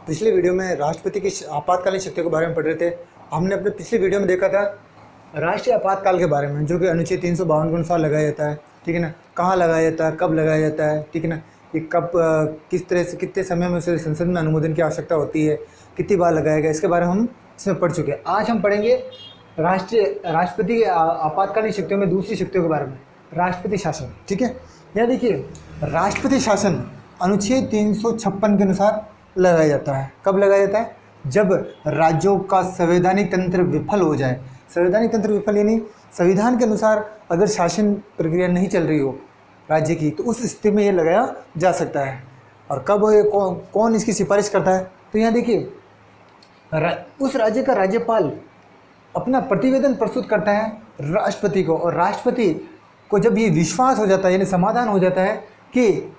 पिछले वीडियो में राष्ट्रपति की आपातकालीन शक्तियों के बारे में पढ़ रहे थे। हमने अपने पिछले वीडियो में देखा था राष्ट्रीय आपातकाल के बारे में, जो कि अनुच्छेद 352 के अनुसार लगाया जाता है, ठीक है ना। कहाँ लगाया जाता है, कब लगाया जाता है, ठीक है ना। ये कब किस तरह से कितने समय में उसे संसद में अनुमोदन की आवश्यकता होती है, कितनी बार लगाएगा, इसके बारे में हम इसमें पढ़ चुके हैं। आज हम पढ़ेंगे राष्ट्रपति की आपातकालीन शक्तियों में दूसरी शक्तियों के बारे में, राष्ट्रपति शासन, ठीक है। यह देखिए, राष्ट्रपति शासन अनुच्छेद 356 के अनुसार लगाया जाता है। कब लगाया जाता है? जब राज्यों का संवैधानिक तंत्र विफल हो जाए। संवैधानिक तंत्र विफल यानी संविधान के अनुसार अगर शासन प्रक्रिया नहीं चल रही हो राज्य की, तो उस स्थिति में ये लगाया जा सकता है। और कब कौन इसकी सिफारिश करता है? तो यहाँ देखिए, उस राज्य का राज्यपाल अपना प्रतिवेदन प्रस्तुत करता है राष्ट्रपति को, और राष्ट्रपति को जब ये विश्वास हो जाता है, यानी समाधान हो जाता है कि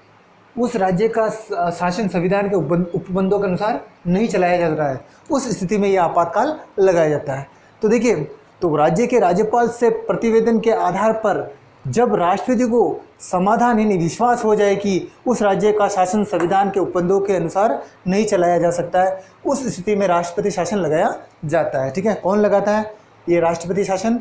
उस राज्य का शासन संविधान के उपबंधों के अनुसार नहीं चलाया जा रहा है, उस स्थिति में यह आपातकाल लगाया जाता है। तो देखिए, तो राज्य के राज्यपाल से प्रतिवेदन के आधार पर जब राष्ट्रपति को समाधान यानी विश्वास हो जाए कि उस राज्य का शासन संविधान के उपबंधों के अनुसार नहीं चलाया जा सकता है, उस स्थिति में राष्ट्रपति शासन लगाया जाता है, ठीक है। कौन लगाता है ये राष्ट्रपति शासन?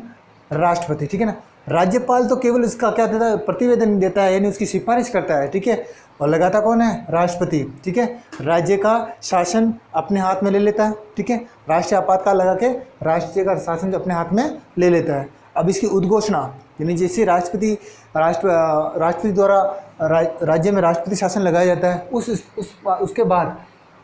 राष्ट्रपति, ठीक है ना। राज्यपाल तो केवल इसका क्या देता है, प्रतिवेदन देता है, यानी उसकी सिफारिश करता है, ठीक है। और लगाता कौन है? राष्ट्रपति, ठीक है। राज्य का शासन अपने हाथ में ले लेता है, ठीक है। राष्ट्रीय आपातकाल लगा के राज्य का शासन जो अपने हाथ में ले लेता है। अब इसकी उद्घोषणा यानी जैसे राष्ट्रपति द्वारा राज्य में राष्ट्रपति शासन लगाया जाता है, उसके बाद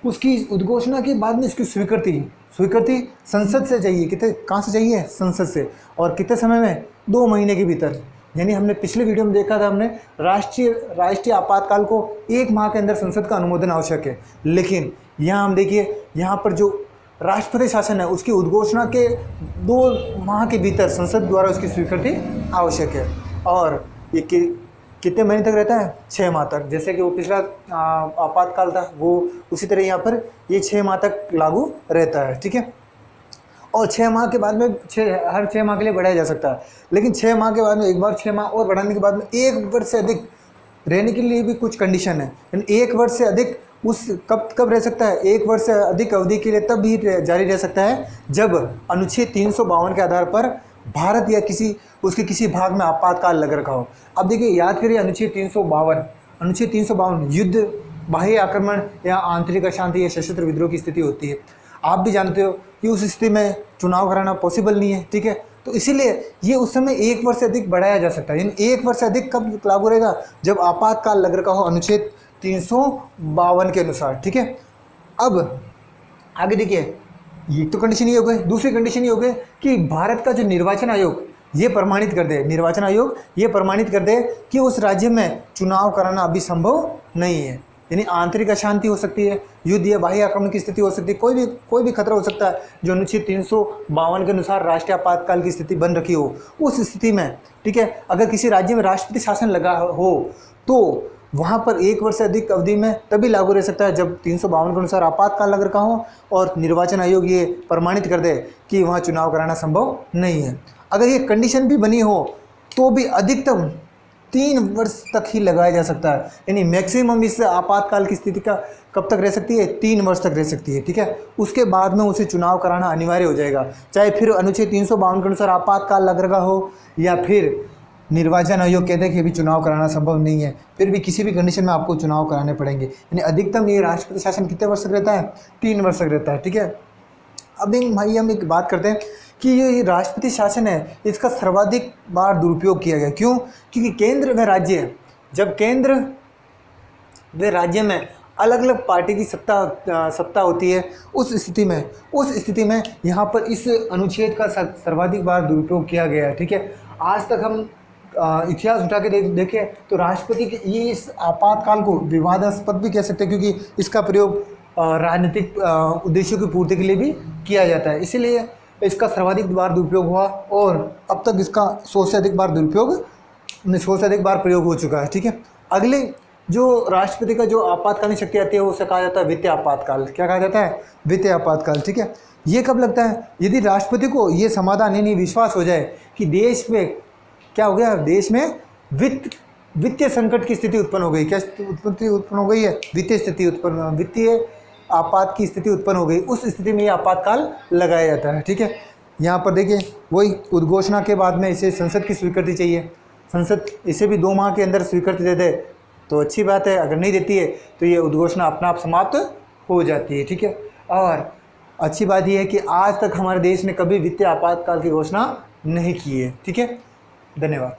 उसकी उद्घोषणा के बाद में इसकी स्वीकृति संसद से चाहिए। कितने कहाँ से चाहिए? संसद से। और कितने समय में? 2 महीने के भीतर। यानी हमने पिछले वीडियो में देखा था, हमने राष्ट्रीय आपातकाल को 1 माह के अंदर संसद का अनुमोदन आवश्यक है। लेकिन यहाँ हम देखिए, यहाँ पर जो राष्ट्रपति शासन है उसकी उद्घोषणा के 2 माह के भीतर संसद द्वारा उसकी स्वीकृति आवश्यक है। और ये कितने महीने तक रहता है? 6 माह तक। जैसे कि वो पिछला आपातकाल था, वो उसी तरह यहाँ पर ये 6 माह तक लागू रहता है, ठीक है। और 6 माह के बाद में हर 6 माह के लिए बढ़ाया जा सकता है। लेकिन 6 माह के बाद में एक बार 6 माह और बढ़ाने के बाद में 1 वर्ष से अधिक रहने के लिए भी कुछ कंडीशन है। यानी 1 वर्ष से अधिक उस कब रह सकता है? 1 वर्ष से अधिक अवधि के लिए तब भी जारी रह सकता है जब अनुच्छेद 352 के आधार पर भारत या उसके किसी भाग में आपातकाल लग रखा हो। अब देखिए, याद करिए अनुच्छेद 352 युद्ध, बाह्य आक्रमण या आंतरिक अशांति या सशस्त्र विद्रोह की स्थिति होती है। आप भी जानते हो कि उस स्थिति में चुनाव कराना पॉसिबल नहीं है, ठीक है। तो इसीलिए ये उस समय 1 वर्ष से अधिक बढ़ाया जा सकता है। यानी 1 वर्ष से अधिक कब लागू रहेगा? जब आपातकाल लग रखा हो अनुच्छेद 352 के अनुसार, ठीक है। अब आगे देखिए, ये तो कंडीशन ये हो गई। दूसरी कंडीशन ये हो गई कि भारत का जो निर्वाचन आयोग ये प्रमाणित कर दे, निर्वाचन आयोग ये प्रमाणित कर दे कि उस राज्य में चुनाव कराना अभी संभव नहीं है। यानी आंतरिक अशांति हो सकती है, युद्ध या बाह्य आक्रमण की स्थिति हो सकती है, कोई भी खतरा हो सकता है जो अनुच्छेद 352 के अनुसार राष्ट्रीय आपातकाल की स्थिति बन रखी हो। उस स्थिति में, ठीक है, अगर किसी राज्य में राष्ट्रपति शासन लगा हो तो वहाँ पर 1 वर्ष से अधिक अवधि में तभी लागू रह सकता है जब 352 के अनुसार आपातकाल लग रखा हो और निर्वाचन आयोग ये प्रमाणित कर दे कि वहाँ चुनाव कराना संभव नहीं है। अगर ये कंडीशन भी बनी हो तो भी अधिकतम 3 वर्ष तक ही लगाया जा सकता है। यानी मैक्सिमम इस आपातकाल की स्थिति का कब तक रह सकती है? 3 वर्ष तक रह सकती है, ठीक है। उसके बाद में उसे चुनाव कराना अनिवार्य हो जाएगा, चाहे फिर अनुच्छेद 352 के अनुसार आपातकाल लग रखा हो या फिर निर्वाचन आयोग कहते हैं कि अभी चुनाव कराना संभव नहीं है, फिर भी किसी भी कंडीशन में आपको चुनाव कराने पड़ेंगे। यानी अधिकतम ये राष्ट्रपति शासन कितने वर्ष तक रहता है? 3 वर्ष तक रहता है, ठीक है। अब भाई हम एक बात करते हैं कि ये राष्ट्रपति शासन है, इसका सर्वाधिक बार दुरुपयोग किया गया। क्यों? क्योंकि केंद्र व राज्य, जब केंद्र व राज्य में अलग अलग पार्टी की सत्ता होती है, उस स्थिति में यहाँ पर इस अनुच्छेद का सर्वाधिक बार दुरुपयोग किया गया है, ठीक है। आज तक हम इतिहास उठा के देखें तो राष्ट्रपति के ये इस आपातकाल को विवादास्पद भी कह सकते हैं, क्योंकि इसका प्रयोग राजनीतिक उद्देश्यों की पूर्ति के लिए भी किया जाता है। इसीलिए इसका सर्वाधिक बार दुरुपयोग हुआ और अब तक इसका 100 से अधिक बार प्रयोग हो चुका है, ठीक है। अगले जो राष्ट्रपति का जो आपातकालीन शक्ति आती है उसे कहा जाता है वित्तीय आपातकाल। क्या कहा जाता है? वित्तीय आपातकाल, ठीक है। ये कब लगता है? यदि राष्ट्रपति को ये समाधान यानी विश्वास हो जाए कि देश में क्या हो गया, देश में वित्तीय संकट की स्थिति उत्पन्न हो गई। क्या उत्पन्न हो गई है? वित्तीय स्थिति उत्पन्न, वित्तीय आपात की स्थिति उत्पन्न हो गई, उस स्थिति में ये आपातकाल लगाया जाता है। ठीक है, यहाँ पर देखिए वही उद्घोषणा के बाद में इसे संसद की स्वीकृति चाहिए। संसद इसे भी 2 माह के अंदर स्वीकृति दे दे तो अच्छी बात है, अगर नहीं देती है तो ये उद्घोषणा अपना आप समाप्त हो जाती है। ठीक है, और अच्छी बात यह है कि आज तक हमारे देश ने कभी वित्तीय आपातकाल की घोषणा नहीं की है। ठीक है, धन्यवाद।